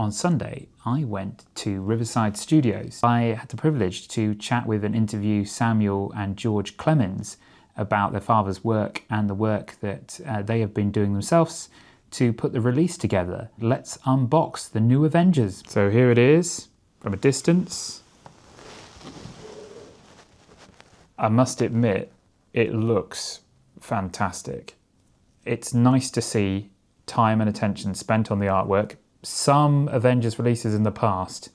On Sunday, I went to Riverside Studios. I had the privilege to chat with and interview Samuel and George Clemens about their father's work and the work that they have been doing themselves to put the release together. Let's unbox the new Avengers. So here it is from a distance. I must admit, it looks fantastic. It's nice to see time and attention spent on the artwork. Some Avengers releases in the past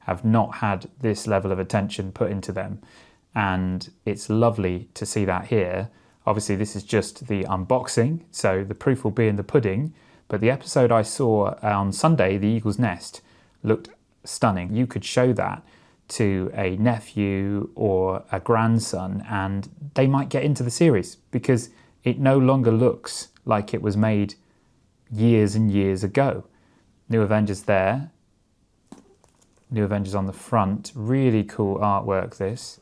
have not had this level of attention put into them, and it's lovely to see that here. Obviously this is just the unboxing, so the proof will be in the pudding, but the episode I saw on Sunday, The Eagle's Nest, looked stunning. You could show that to a nephew or a grandson and they might get into the series because it no longer looks like it was made years and years ago. New Avengers there, New Avengers on the front, really cool artwork this.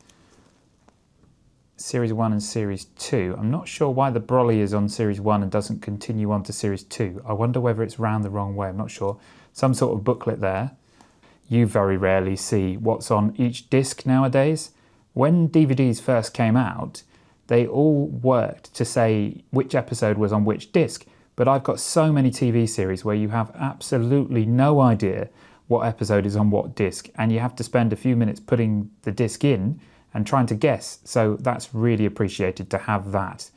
Series 1 and Series 2. I'm not sure why the brolly is on Series 1 and doesn't continue on to Series 2. I wonder whether it's round the wrong way, I'm not sure. Some sort of booklet there. You very rarely see what's on each disc nowadays. When DVDs first came out, they all worked to say which episode was on which disc. But I've got so many TV series where you have absolutely no idea what episode is on what disc, and you have to spend a few minutes putting the disc in and trying to guess. So that's really appreciated to have that.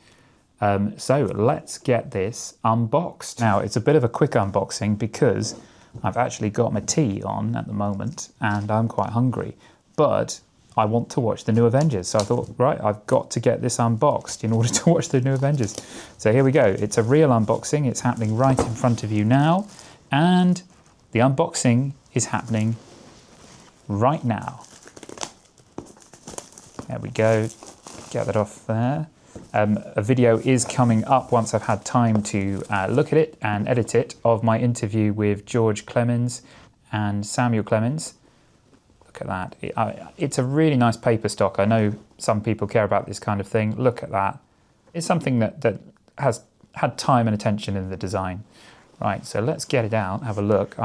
So let's get this unboxed. Now it's a bit of a quick unboxing because I've actually got my tea on at the moment and I'm quite hungry, but I want to watch the new Avengers. So I thought, right, I've got to get this unboxed in order to watch the new Avengers. So here we go. It's a real unboxing. It's happening right in front of you now. And the unboxing is happening right now. There we go. Get that off there. A video is coming up once I've had time to look at it and edit it of my interview with George Clemens and Samuel Clemens. Look at that. It's a really nice paper stock. I know some people care about this kind of thing. Look at that. It's something that has had time and attention in the design. Right, so let's get it out, have a look.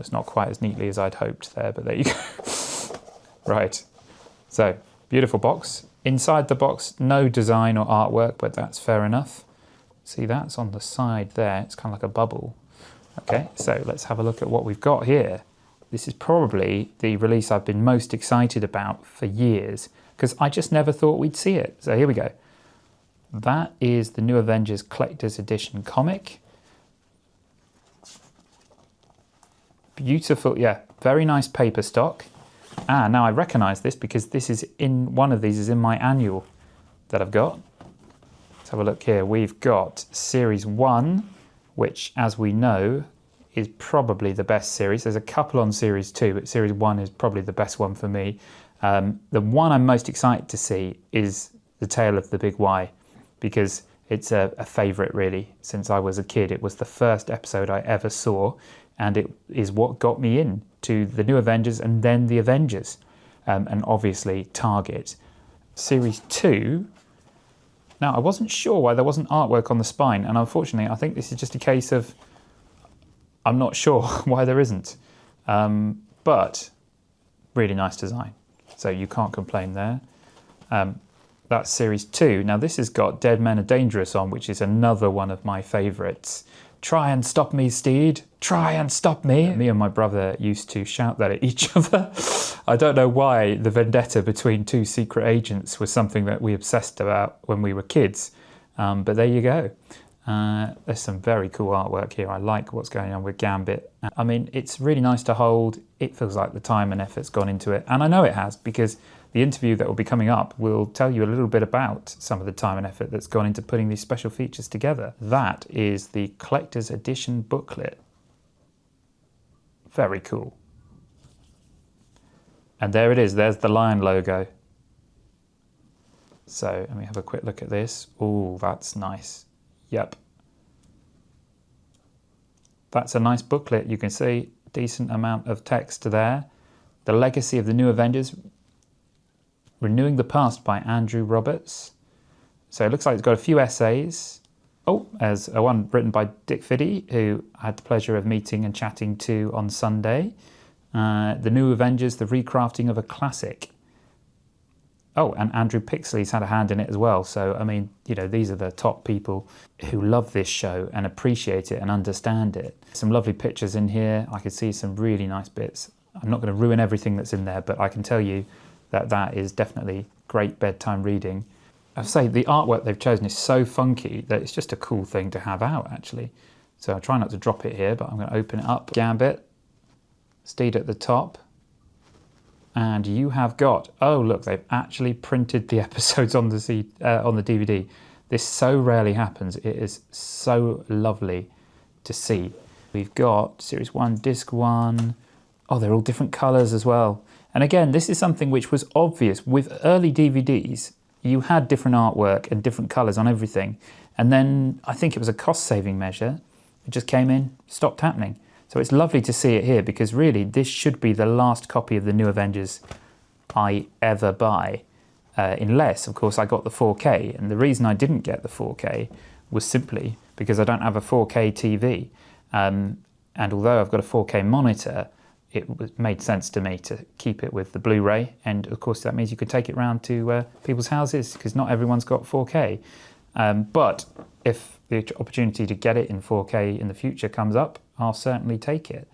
It's not quite as neatly as I'd hoped there, but there you go. Right, so beautiful box. Inside the box, no design or artwork, but that's fair enough. See, that's on the side there. It's kind of like a bubble. Okay, so let's have a look at what we've got here. This is probably the release I've been most excited about for years because I just never thought we'd see it. So here we go. That is the New Avengers Collector's Edition comic. Beautiful, yeah, very nice paper stock. Now I recognise this because this is in, one of these is in my annual that I've got. Let's have a look here. We've got Series 1, which, as we know, is probably the best series. There's a couple on Series 2, but Series 1 is probably the best one for me. The one I'm most excited to see is The Tale of the Big Y, because it's a favourite really since I was a kid. It was the first episode I ever saw, and it is what got me in to the New Avengers and then the Avengers, and obviously Target. Series 2, now I wasn't sure why there wasn't artwork on the spine, and unfortunately I think this is just a case of I'm not sure why there isn't, but really nice design, so you can't complain there. That's Series 2. Now this has got Dead Men Are Dangerous on, which is another one of my favourites. Try and stop me, Steed. Try and stop me. Me and my brother used to shout that at each other. I don't know why the vendetta between two secret agents was something that we obsessed about when we were kids. But there you go. There's some very cool artwork here. I like what's going on with Gambit. I mean, it's really nice to hold. It feels like the time and effort's gone into it. And I know it has, because the interview that will be coming up will tell you a little bit about some of the time and effort that's gone into putting these special features together. That is the Collector's Edition booklet. Very cool. And there it is. There's the lion logo. So let me have a quick look at this. Oh, that's nice. Yep. That's a nice booklet. You can see decent amount of text there. The Legacy of the New Avengers, Renewing the Past by Andrew Roberts. So it looks like it's got a few essays, Oh, there's a one written by Dick Fiddy, who I had the pleasure of meeting and chatting to on Sunday. The New Avengers, the recrafting of a classic. Oh, and Andrew Pixley's had a hand in it as well. So, I mean, you know, these are the top people who love this show and appreciate it and understand it. Some lovely pictures in here. I could see some really nice bits. I'm not going to ruin everything that's in there, but I can tell you that that is definitely great bedtime reading. I say the artwork they've chosen is so funky that it's just a cool thing to have out, actually. So I try not to drop it here, but I'm going to open it up. Gambit, Steed at the top. And you have got, oh look, they've actually printed the episodes on the DVD. This so rarely happens. It is so lovely to see. We've got Series 1, Disc 1. Oh, they're all different colours as well. And again, this is something which was obvious. With early DVDs, you had different artwork and different colours on everything. And then I think it was a cost-saving measure. It just came in, stopped happening. So it's lovely to see it here, because really this should be the last copy of the New Avengers I ever buy, unless, of course, I got the 4K. And the reason I didn't get the 4K was simply because I don't have a 4K TV. And although I've got a 4K monitor, it made sense to me to keep it with the Blu-ray. And of course, that means you could take it round to people's houses, because not everyone's got 4K. But if the opportunity to get it in 4K in the future comes up, I'll certainly take it.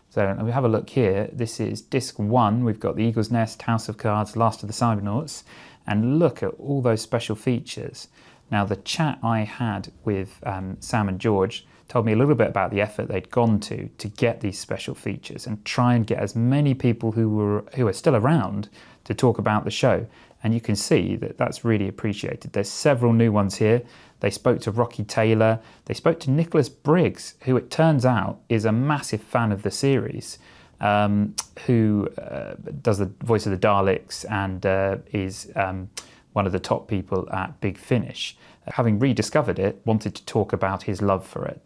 So we have a look here. This is Disc 1. We've got the Eagle's Nest, House of Cards, Last of the Cybernauts. And look at all those special features. Now, the chat I had with Sam and George told me a little bit about the effort they'd gone to get these special features and try and get as many people who are still around to talk about the show. And you can see that that's really appreciated. There's several new ones here. They spoke to Rocky Taylor. They spoke to Nicholas Briggs, who it turns out is a massive fan of the series, who does the voice of the Daleks and is one of the top people at Big Finish. Having rediscovered it, wanted to talk about his love for it.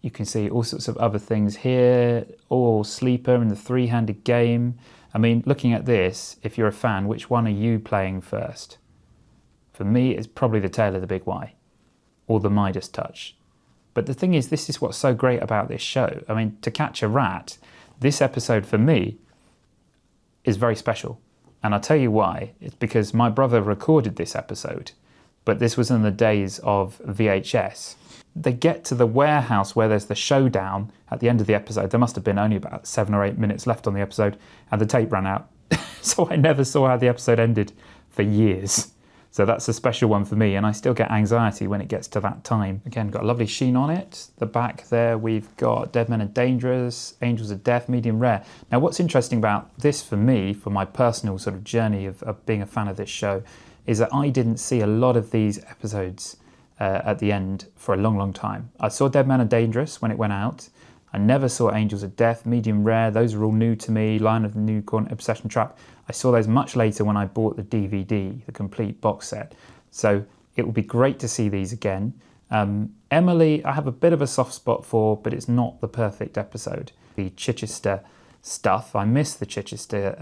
You can see all sorts of other things here. All Sleeper and the three-handed game. I mean, looking at this, if you're a fan, which one are you playing first? For me, it's probably the Tale of the Big Y or the Midas Touch. But the thing is, this is what's so great about this show. I mean, To Catch a Rat, this episode for me is very special. And I'll tell you why. It's because my brother recorded this episode, but this was in the days of VHS. They get to the warehouse where there's the showdown at the end of the episode. There must have been only about 7 or 8 minutes left on the episode, and the tape ran out. So I never saw how the episode ended for years. So that's a special one for me, and I still get anxiety when it gets to that time. Again, got a lovely sheen on it. The back there, we've got Dead Men Are Dangerous, Angels of Death, medium rare. Now, what's interesting about this for me, for my personal sort of journey of being a fan of this show, is that I didn't see a lot of these episodes at the end for a long, long time. I saw Dead Men Are Dangerous when it went out. I never saw Angels of Death, medium rare. Those are all new to me. Lion of the Unicorn, Obsession Trap. I saw those much later when I bought the DVD, the complete box set. So it would be great to see these again. Emily, I have a bit of a soft spot for, but it's not the perfect episode. The Chichester stuff, I missed the Chichester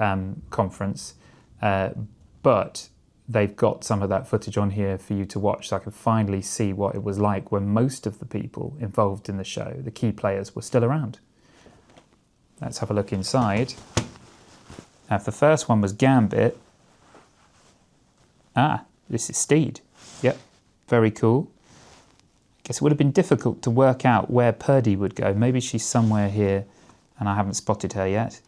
conference, but they've got some of that footage on here for you to watch, so I can finally see what it was like when most of the people involved in the show, the key players, were still around. Let's have a look inside. Now, if the first one was Gambit, this is Steed. Yep, very cool. I guess it would have been difficult to work out where Purdy would go. Maybe she's somewhere here and I haven't spotted her yet.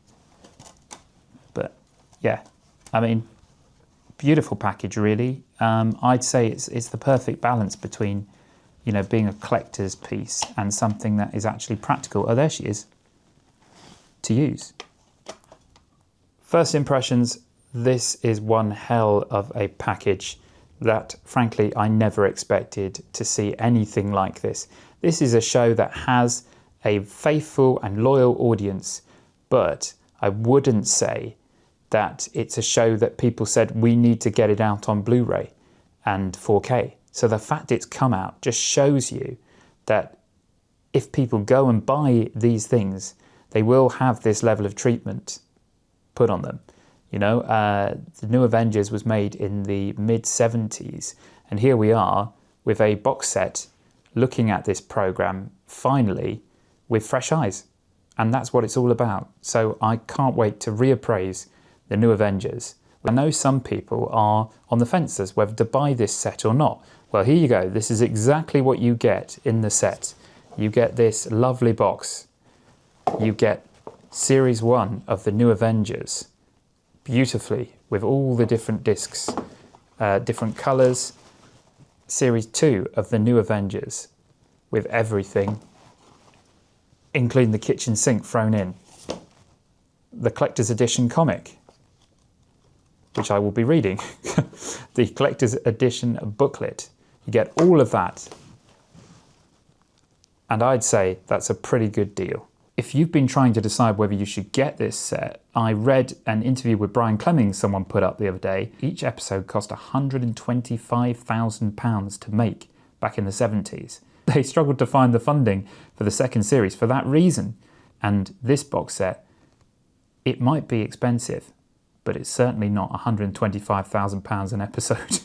But yeah, I mean, beautiful package, really. I'd say it's the perfect balance between, you know, being a collector's piece and something that is actually practical. Oh, there she is, to use. First impressions, this is one hell of a package that, frankly, I never expected to see anything like this. This is a show that has a faithful and loyal audience, but I wouldn't say that it's a show that people said we need to get it out on Blu-ray and 4K. So the fact it's come out just shows you that if people go and buy these things, they will have this level of treatment put on them. You know, the New Avengers was made in the mid-70s, and here we are with a box set, looking at this programme finally with fresh eyes. And that's what it's all about. So I can't wait to reappraise the New Avengers. I know some people are on the fence as whether to buy this set or not. Well, here you go. This is exactly what you get in the set. You get this lovely box. You get Series 1 of the New Avengers, beautifully, with all the different discs, different colours. Series 2 of the New Avengers, with everything, including the kitchen sink thrown in. The collector's edition comic, which I will be reading. The collector's edition booklet. You get all of that. And I'd say that's a pretty good deal. If you've been trying to decide whether you should get this set, I read an interview with Brian Clemmings someone put up the other day. Each episode cost £125,000 to make back in the 70s. They struggled to find the funding for the second series for that reason. And this box set, it might be expensive, but it's certainly not £125,000 an episode.